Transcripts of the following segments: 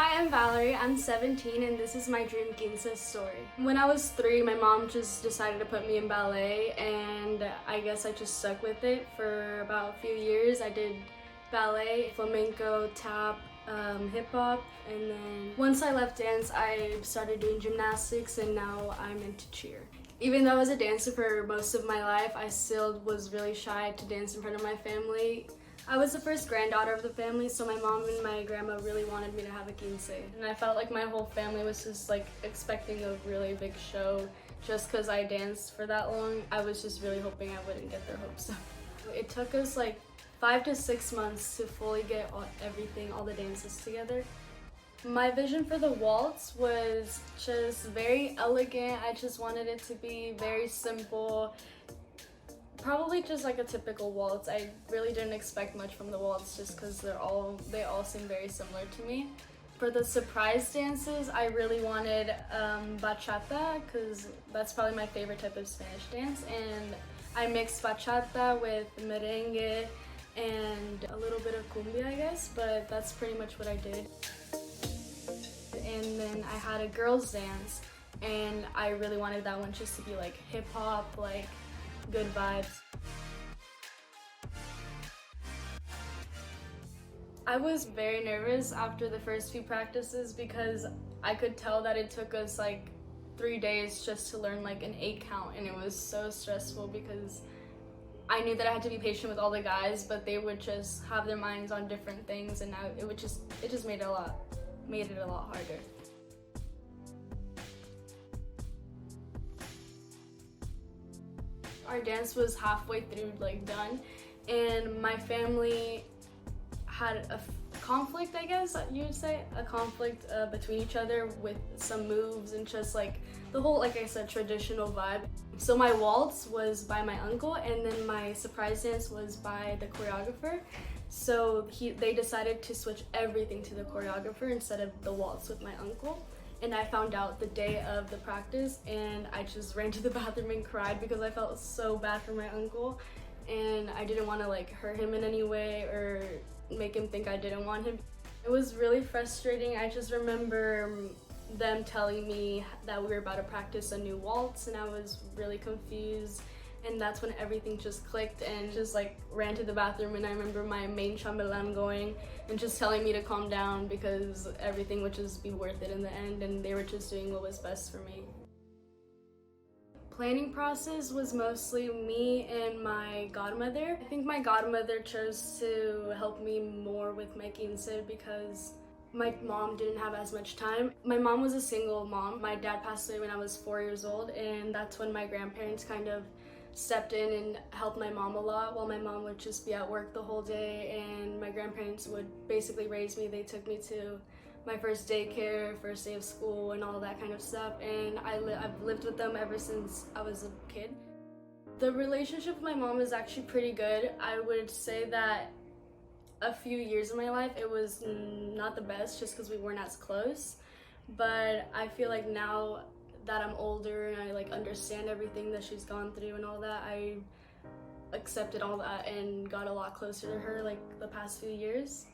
Hi, I'm Valerie. I'm 17 and this is my Dream Quinceañera story. When I was 3, my mom just decided to put me in ballet and I guess I just stuck with it for about a few years. I did ballet, flamenco, tap, hip hop, and then once I left dance, I started doing gymnastics and now I'm into cheer. Even though I was a dancer for most of my life, I still was really shy to dance in front of my family. I was the first granddaughter of the family, so my mom and my grandma really wanted me to have a quince. And I felt like my whole family was just like expecting a really big show just because I danced for that long. I was just really hoping I wouldn't get their hopes up. It took us like 5 to 6 months to fully get all the dances together. My vision for the waltz was just very elegant. I just wanted it to be very simple. Probably just like a typical waltz. I really didn't expect much from the waltz just because they all seem very similar to me. For the surprise dances, I really wanted bachata because that's probably my favorite type of Spanish dance, and I mixed bachata with merengue and a little bit of cumbia, I guess, but that's pretty much what I did. And then I had a girls dance, and I really wanted that one just to be like hip hop, like good vibes. I was very nervous after the first few practices because I could tell that it took us like 3 days just to learn like an 8 count, and it was so stressful because I knew that I had to be patient with all the guys, but they would just have their minds on different things, and it just made it a lot harder. Our dance was halfway through, like done, and my family had a conflict, I guess you would say, a conflict between each other with some moves and just like the whole, like I said, traditional vibe. So my waltz was by my uncle, and then my surprise dance was by the choreographer. So they decided to switch everything to the choreographer instead of the waltz with my uncle. And I found out the day of the practice, and I just ran to the bathroom and cried because I felt so bad for my uncle, and I didn't want to like hurt him in any way or make him think I didn't want him. It was really frustrating. I just remember them telling me that we were about to practice a new waltz, and I was really confused. And that's when everything just clicked, and just like ran to the bathroom, and I remember my main chambelán going and just telling me to calm down because everything would just be worth it in the end, and they were just doing what was best for me. Planning process was mostly me and my godmother. I think my godmother chose to help me more with my quince because my mom didn't have as much time. My mom was a single mom. My dad passed away when I was 4 years old, and that's when my grandparents kind of stepped in and helped my mom a lot while my mom would just be at work the whole day, and my grandparents would basically raise me. They took me to my first daycare, first day of school, and all that kind of stuff, and I've lived with them ever since I was a kid. The relationship with my mom is actually pretty good. I would say that a few years of my life it was not the best just because we weren't as close, but I feel like now that I'm older and I like understand everything that she's gone through and all that, I accepted all that and got a lot closer to her like the past few years.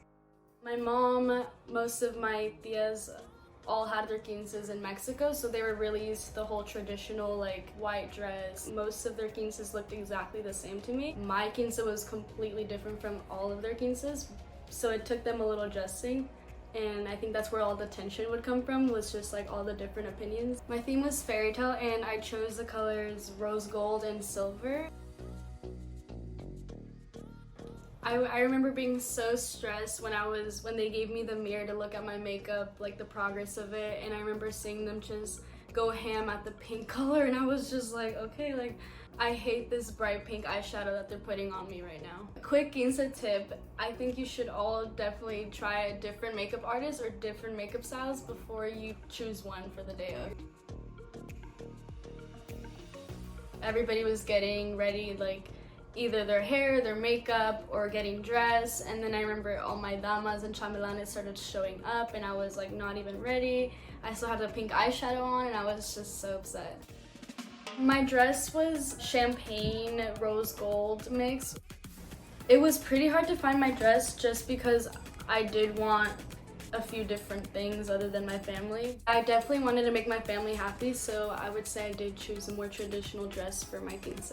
My mom, most of my tias all had their quinces in Mexico, so they were really used to the whole traditional like white dress. Most of their quinces looked exactly the same to me. My quince was completely different from all of their quinces, so it took them a little adjusting. And I think that's where all the tension would come from, was just like all the different opinions. My theme was fairy tale, and I chose the colors rose gold and silver. I remember being so stressed when they gave me the mirror to look at my makeup, like the progress of it, and I remember seeing them just go ham at the pink color, and I was just like, okay, like I hate this bright pink eyeshadow that they're putting on me right now. A quick quince tip, I think you should all definitely try a different makeup artist or different makeup styles before you choose one for the day of. Everybody was getting ready, like either their hair, their makeup, or getting dressed, and then I remember all my damas and chambelanes started showing up, and I was like not even ready. I still had the pink eyeshadow on, and I was just so upset. My dress was champagne rose gold mix. It was pretty hard to find my dress just because I did want a few different things other than my family. I definitely wanted to make my family happy, so I would say I did choose a more traditional dress for my quince.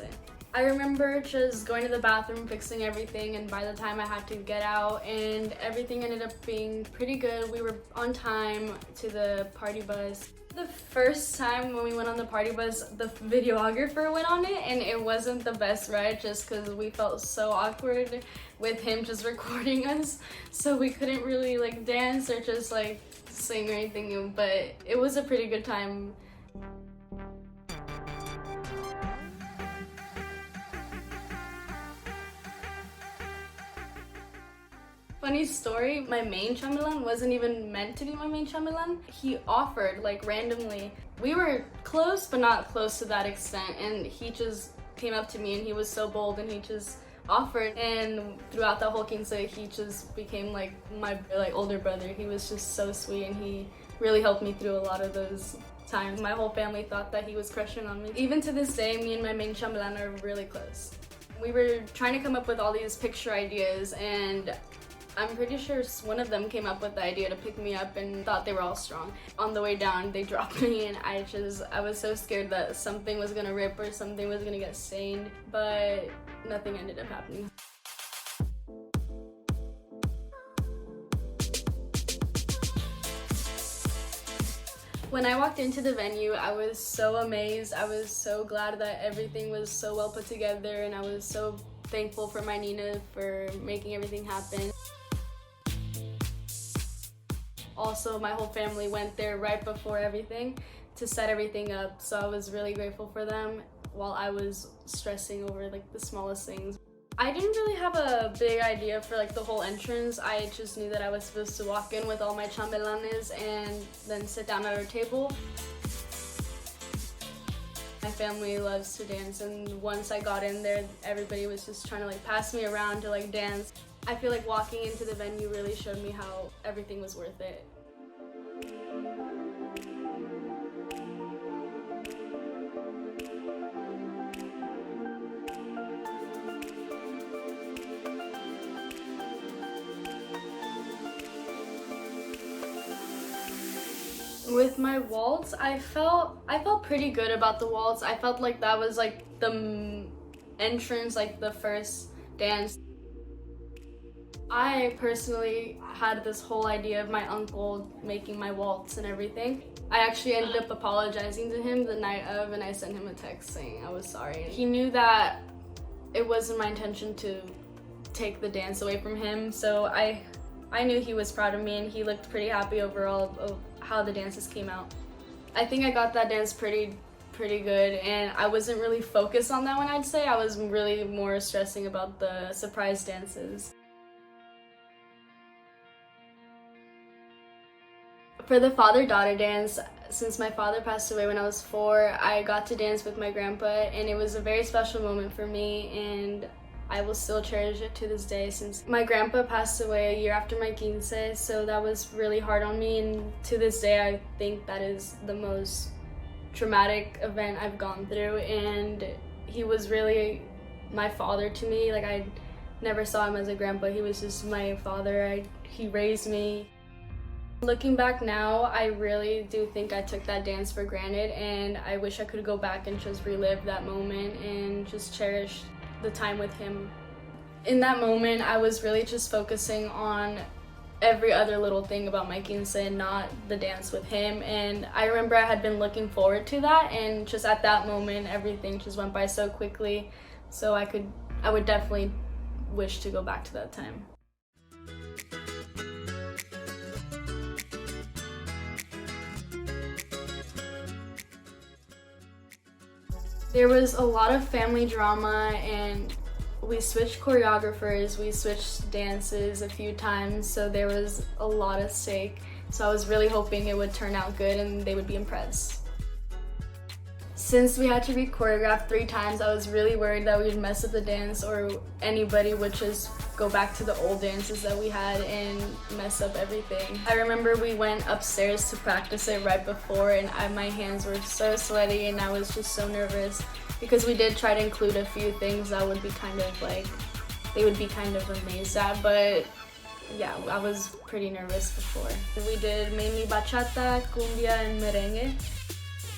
I remember just going to the bathroom, fixing everything, and by the time I had to get out, and everything ended up being pretty good. We were on time to the party bus. The first time when we went on the party bus, the videographer went on it, and it wasn't the best ride just because we felt so awkward with him just recording us. So we couldn't really like dance or just like sing or anything, but it was a pretty good time. Funny story, my main chambelán wasn't even meant to be my main chambelán. He offered, like, randomly. We were close, but not close to that extent, and he just came up to me and he was so bold and he just offered, and throughout the whole quince, he just became like my older brother. He was just so sweet and he really helped me through a lot of those times. My whole family thought that he was crushing on me. Even to this day, me and my main chambelán are really close. We were trying to come up with all these picture ideas, and I'm pretty sure one of them came up with the idea to pick me up and thought they were all strong. On the way down, they dropped me, and I was so scared that something was gonna rip or something was gonna get stained, but nothing ended up happening. When I walked into the venue, I was so amazed. I was so glad that everything was so well put together, and I was so thankful for my Nina for making everything happen. Also, my whole family went there right before everything to set everything up, so I was really grateful for them while I was stressing over like the smallest things. I didn't really have a big idea for like the whole entrance. I just knew that I was supposed to walk in with all my chambelanes and then sit down at our table. My family loves to dance, and once I got in there, everybody was just trying to like pass me around to like dance. I feel like walking into the venue really showed me how everything was worth it. With my waltz, I felt pretty good about the waltz. I felt like that was like the entrance, like the first dance. I personally had this whole idea of my uncle making my waltz and everything. I actually ended up apologizing to him the night of, and I sent him a text saying I was sorry. He knew that it wasn't my intention to take the dance away from him, so I knew he was proud of me, and he looked pretty happy overall of how the dances came out. I think I got that dance pretty good, and I wasn't really focused on that one, I'd say. I was really more stressing about the surprise dances. For the father-daughter dance, since my father passed away when I was 4, I got to dance with my grandpa, and it was a very special moment for me, and I will still cherish it to this day since my grandpa passed away a year after my quince, so that was really hard on me, and to this day I think that is the most traumatic event I've gone through, and he was really my father to me. Like, I never saw him as a grandpa, he was just my father. He raised me. Looking back now, I really do think I took that dance for granted, and I wish I could go back and just relive that moment and just cherish the time with him. In that moment, I was really just focusing on every other little thing about my quince and not the dance with him, and I remember I had been looking forward to that, and just at that moment everything just went by so quickly, so I would definitely wish to go back to that time. There was a lot of family drama, and we switched choreographers, we switched dances a few times, so there was a lot at stake. So I was really hoping it would turn out good and they would be impressed. Since we had to be choreographed 3 times, I was really worried that we would mess up the dance or anybody would just go back to the old dances that we had and mess up everything. I remember we went upstairs to practice it right before, and my hands were so sweaty and I was just so nervous because we did try to include a few things that would be kind of like, they would be kind of amazed at, but Yeah, I was pretty nervous before. We did mainly bachata, cumbia, and merengue.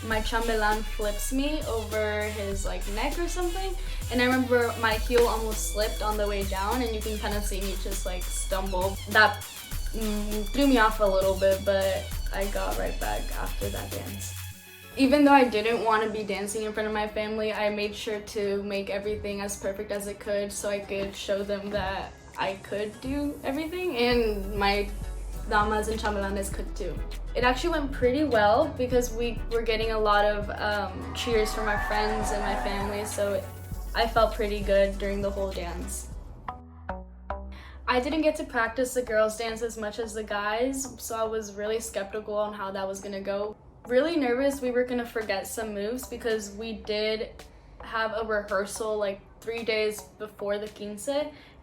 My chambelán flips me over his like neck or something, and I remember my heel almost slipped on the way down, and you can kind of see me just like stumble. That threw me off a little bit, but I got right back after that dance. Even though I didn't want to be dancing in front of my family, I made sure to make everything as perfect as it could so I could show them that I could do everything, and my damas and chambelanes could too. It actually went pretty well because we were getting a lot of cheers from my friends and my family, so I felt pretty good during the whole dance. I didn't get to practice the girls' dance as much as the guys, so I was really skeptical on how that was gonna go. Really nervous we were gonna forget some moves because we did have a rehearsal like 3 days before the quince,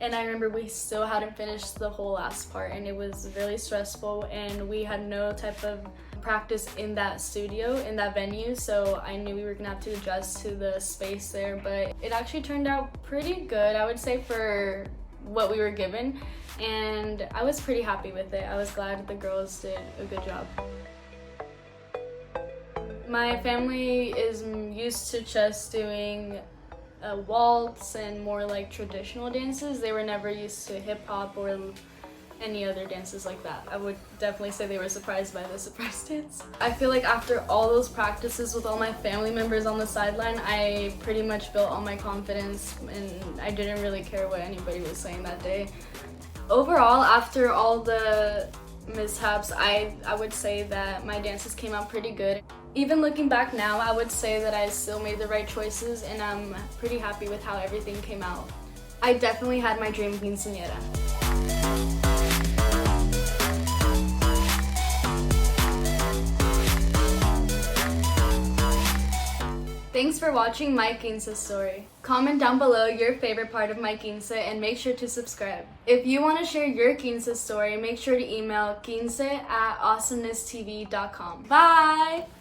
and I remember we still hadn't finished the whole last part, and it was really stressful, and we had no type of practice in that studio, in that venue, so I knew we were gonna have to adjust to the space there, but it actually turned out pretty good, I would say, for what we were given, and I was pretty happy with it. I was glad the girls did a good job. My family is used to just doing waltz and more like traditional dances. They were never used to hip hop or any other dances like that. I would definitely say they were surprised by the surprise dance. I feel like after all those practices with all my family members on the sideline, I pretty much built all my confidence, and I didn't really care what anybody was saying that day. Overall, after all the mishaps, I would say that my dances came out pretty good. Even looking back now, I would say that I still made the right choices, and I'm pretty happy with how everything came out. I definitely had my dream quinceañera. Thanks for watching my quince story. Comment down below your favorite part of my quince and make sure to subscribe. If you want to share your quince story, make sure to email quince@awesomenesstv.com. Bye!